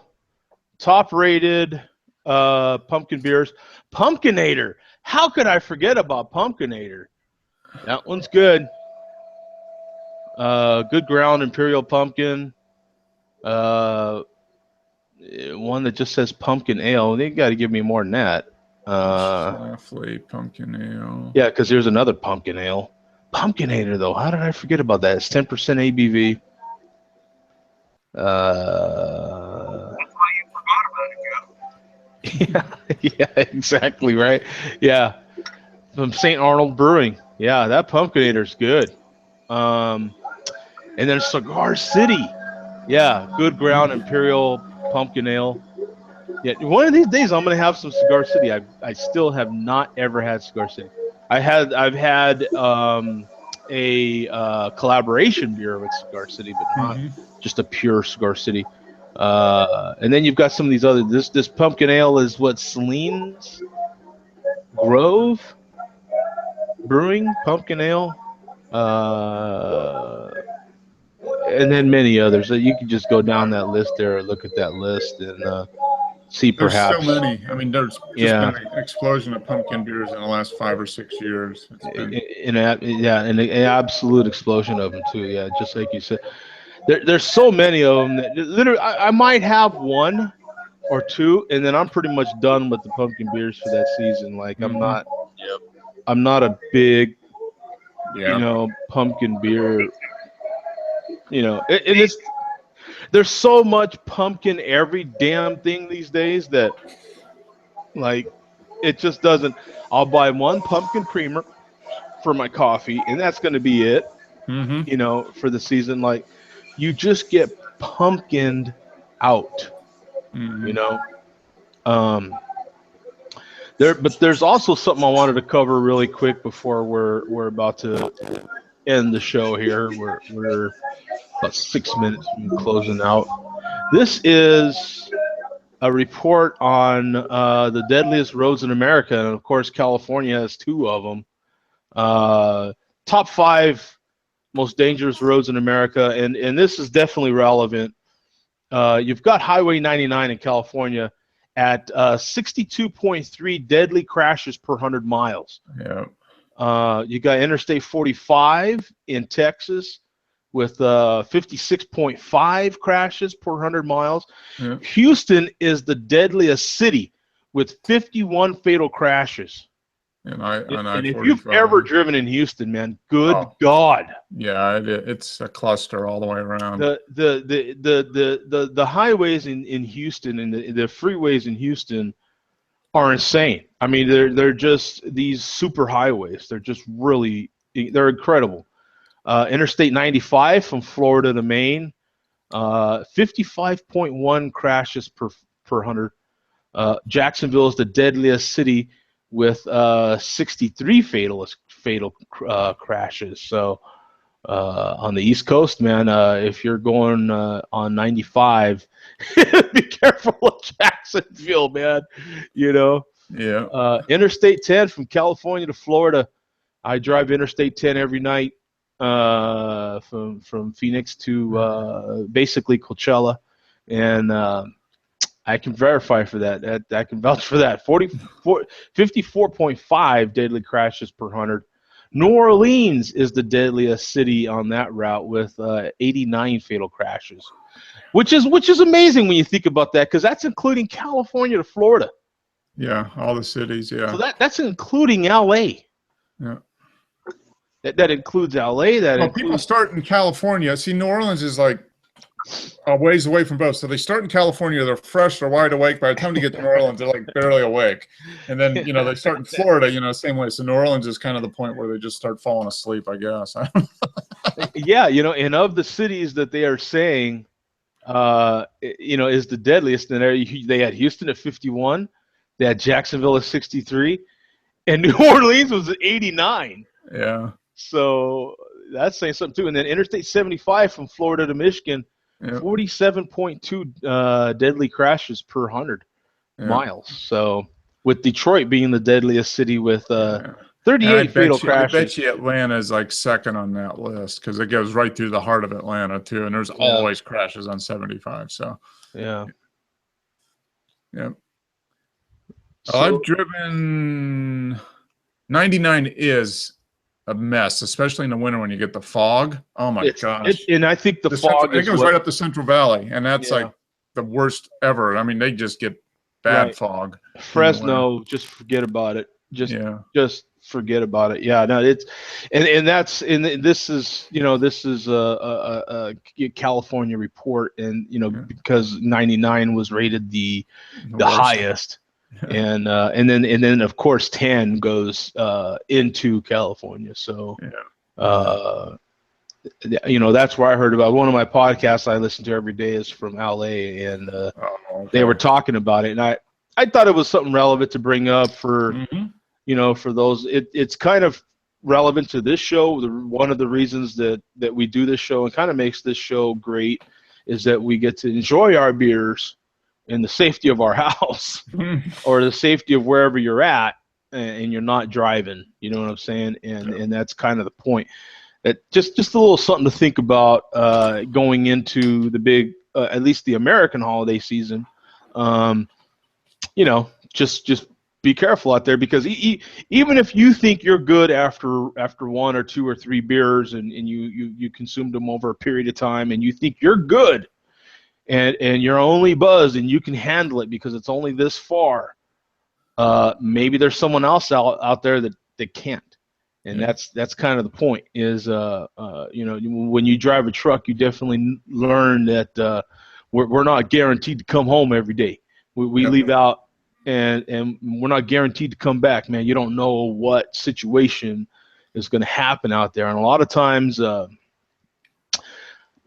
top-rated pumpkin beers. Pumpkinator. How could I forget about Pumpkinator? That one's good. Good ground imperial pumpkin. One that just says pumpkin ale. They got to give me more than that. Schlafly pumpkin ale. Yeah, because there's another pumpkin ale. Pumpkinator, though. How did I forget about that? It's 10% ABV. That's why you forgot about it, Joe. Yeah, exactly, right? Yeah, from St. Arnold Brewing. Yeah, that Pumpkinator's good. And then Cigar City. Yeah, Good Ground Imperial Pumpkin Ale. Yeah, one of these days I'm gonna have some Cigar City. I still have not ever had Cigar City. I've had a collaboration beer with Cigar City, but not just a pure Cigar City. And then you've got some of these other. This pumpkin ale is what Celine's Grove Brewing Pumpkin Ale. And then many others. So you can just go down that list there, or look at that list, and see There's perhaps. so many. I mean, there's just Yeah. been an explosion of pumpkin beers in the last 5 or 6 years. It's been... An absolute explosion of them too. Yeah, just like you said, there's so many of them that literally I might have one or two, and then I'm pretty much done with the pumpkin beers for that season. Like I'm not a big, pumpkin beer. And it's there's so much pumpkin every damn thing these days that like it just doesn't. I'll buy one pumpkin creamer for my coffee, and that's going to be it. For the season. Like you just get pumpkined out. But there's also something I wanted to cover really quick before we're about to end the show here. We're about 6 minutes from closing out. This is a report on the deadliest roads in America, and of course California has 2 of them. Top 5 most dangerous roads in America, and this is definitely relevant. You've got Highway 99 in California at 62.3 deadly crashes per 100 miles. Yeah. You got Interstate 45 in Texas with 56.5 crashes per 100 miles. Yeah. Houston is the deadliest city with 51 fatal crashes. And if you've ever driven in Houston, man, good God. Yeah, it's a cluster all the way around. The highways in Houston and the freeways in Houston are insane. I mean, they're just these super highways. They're just they're incredible. Interstate 95 from Florida to Maine, 55.1 crashes per 100. Jacksonville is the deadliest city with 63 fatal crashes. So on the East Coast, man, if you're going on 95, be careful of Jacksonville, man. Yeah. Interstate 10 from California to Florida. I drive Interstate 10 every night from Phoenix to basically Coachella, and I can verify for that. I can vouch for that. 54.5 deadly crashes per 100. New Orleans is the deadliest city on that route with 89 fatal crashes, which is amazing when you think about that, because that's including California to Florida. Yeah, all the cities. Yeah. So that's including L.A. Yeah. That includes L.A. People start in California. See, New Orleans is like a ways away from both. So they start in California, they're fresh, they're wide awake. By the time they get to New Orleans, they're like barely awake. And then, they start in Florida, same way. So New Orleans is kind of the point where they just start falling asleep, I guess. Yeah, and of the cities that they are saying, is the deadliest, and they had Houston at 51, they had Jacksonville at 63, and New Orleans was at 89. Yeah. So that's saying something too. And then Interstate 75 from Florida to Michigan, 47.2 deadly crashes per 100 miles. So with Detroit being the deadliest city with 38 fatal crashes. I bet you Atlanta is like second on that list because it goes right through the heart of Atlanta too, and there's always crashes on 75. So yeah. So, I've driven 99 is a mess, especially in the winter when you get the fog. Oh my gosh! And I think the fog it goes right up the Central Valley, and that's like the worst ever. I mean, they just get bad fog. Fresno, just forget about it. Just forget about it. Yeah, no, it's and that's this is this is a California report, and because 99 was rated the highest. And then of course 10 goes into California. So that's where I heard about one of my podcasts I listen to every day is from LA, and they were talking about it, and I thought it was something relevant to bring up for for those. It's kind of relevant to this show. One of the reasons that we do this show and kind of makes this show great is that we get to enjoy our beers in the safety of our house or the safety of wherever you're at, and you're not driving. You know what I'm saying? And that's kind of the point. That just a little something to think about going into the big, at least the American holiday season. Just be careful out there, because even if you think you're good after 1 or 2 or 3 beers and you consumed them over a period of time and you think you're good, and you're only buzzed and you can handle it because it's only this far, maybe there's someone else out there that can't. And that's kind of the point is, when you drive a truck, you definitely learn that we're not guaranteed to come home every day. We leave out and we're not guaranteed to come back, man. You don't know what situation is going to happen out there. And a lot of times,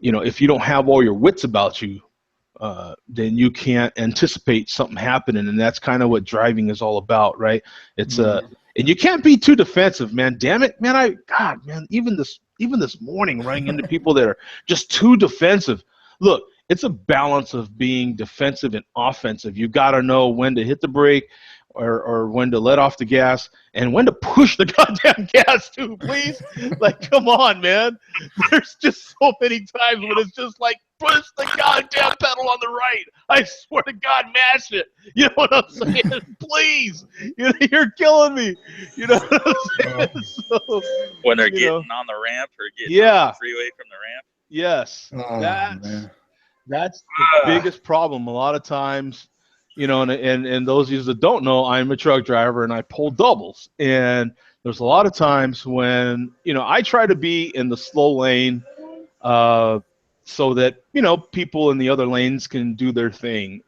if you don't have all your wits about you, then you can't anticipate something happening, and that's kind of what driving is all about, right? It's and you can't be too defensive, man. Damn it, man! Even this morning, running into people that are just too defensive. Look, it's a balance of being defensive and offensive. You got to know when to hit the brake, or when to let off the gas, and when to push the goddamn gas too, please. Like, come on, man. There's just so many times when it's just like, push the goddamn pedal on the right. I swear to God, mash it. You know what I'm saying? Please. You're killing me. You know what I'm saying? So, when they're getting on the ramp or getting on the freeway from the ramp. Yes. That's the biggest problem. A lot of times, and those of you that don't know, I'm a truck driver and I pull doubles. And there's a lot of times when, I try to be in the slow lane so that, people in the other lanes can do their thing.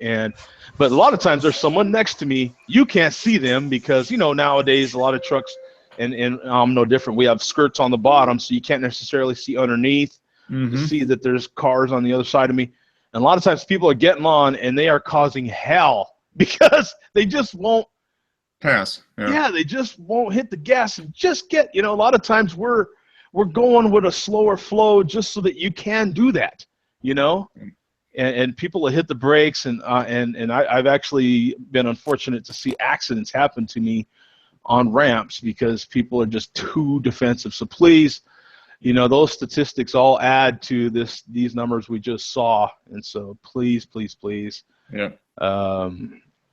But a lot of times there's someone next to me. You can't see them because, nowadays a lot of trucks, and I'm no different. We have skirts on the bottom, so you can't necessarily see underneath to see that there's cars on the other side of me. And a lot of times people are getting on and they are causing hell because they just won't pass. Yeah, they just won't hit the gas and just get, a lot of times we're going with a slower flow just so that you can do that, and people will hit the brakes, and I've actually been unfortunate to see accidents happen to me on ramps because people are just too defensive. So please, those statistics all add to these numbers we just saw, and so please. Yeah.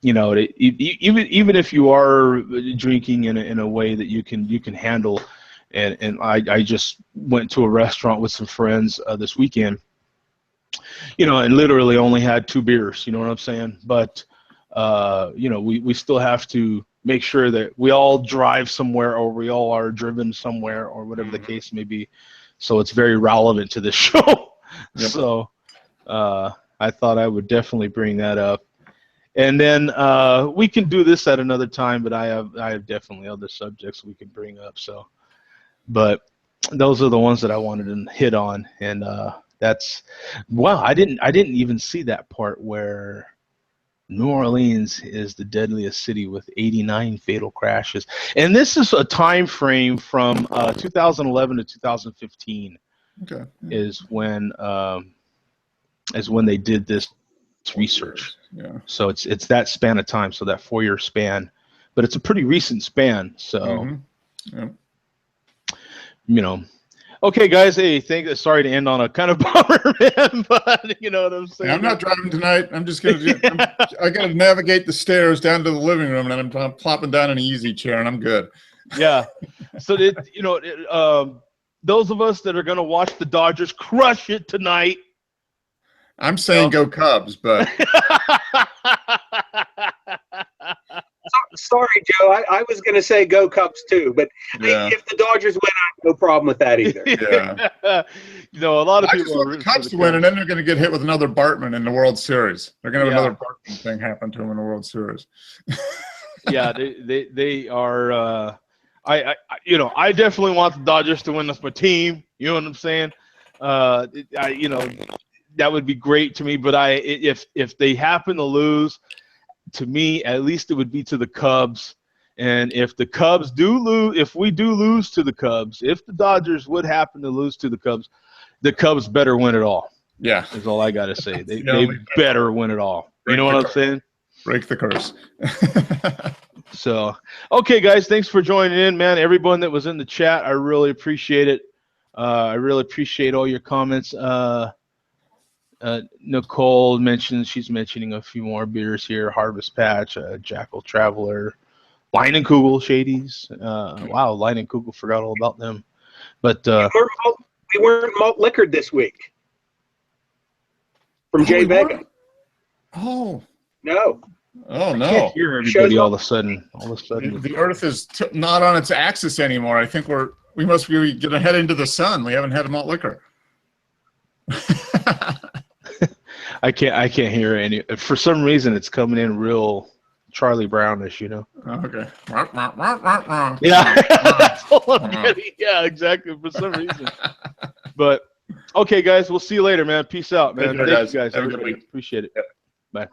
Even if you are drinking in a way that you can handle, and I just went to a restaurant with some friends this weekend, and literally only had 2 beers. You know what I'm saying? But we still have to make sure that we all drive somewhere, or we all are driven somewhere, or whatever the case may be. So it's very relevant to this show. Yep. So I thought I would definitely bring that up. And then we can do this at another time, but I have definitely other subjects we can bring up. So, but those are the ones that I wanted to hit on. And that's, wow, I didn't even see that part where New Orleans is the deadliest city with 89 fatal crashes. And this is a time frame from 2011 to 2015. Okay. Is when they did this research. Yeah. So it's that span of time, so that 4-year span. But it's a pretty recent span. So Okay, guys. Hey, sorry to end on a kind of bummer, man, but you know what I'm saying. Yeah, I'm not driving tonight. I'm just gonna. I gotta navigate the stairs down to the living room, and I'm plopping down in an easy chair, and I'm good. Yeah. So those of us that are going to watch the Dodgers crush it tonight. I'm saying go Cubs, but sorry, Joe. I was going to say go Cubs too, but if the Dodgers win, I have no problem with that either. Yeah. A lot of I people just want the Cubs to win, and then they're going to get hit with another Bartman in the World Series. They're going to have another Bartman thing happen to them in the World Series. Yeah, they are. I definitely want the Dodgers to win. That's my team. You know what I'm saying? That would be great to me. But if they happen to lose, to me, at least it would be to the Cubs. And if the Cubs do lose, if we do lose to the Cubs, if the Dodgers would happen to lose to the Cubs better win it all. Yeah, is all I got to say. They better win it all. You know what I'm saying? Break the curse. So, okay, guys, thanks for joining in, man. Everyone that was in the chat, I really appreciate it. I really appreciate all your comments. Nicole she's mentioning a few more beers here. Harvest Patch, Jackal Traveler, Leinenkugel Shadies. Wow, Leinenkugel, forgot all about them. But we weren't malt liquored this week. From Jay Vega. Oh. No. Oh, no. I can't hear everybody all of a sudden. The Earth is not on its axis anymore. I think we must be going to head into the sun. We haven't had a malt liquor. I can't hear any. For some reason, it's coming in real Charlie Brownish, you know. Okay. Yeah, that's all I'm getting. Yeah, exactly. For some reason. But okay, guys, we'll see you later, man. Peace out, man. Thank you guys. Have a good week. Appreciate it. Yep. Bye.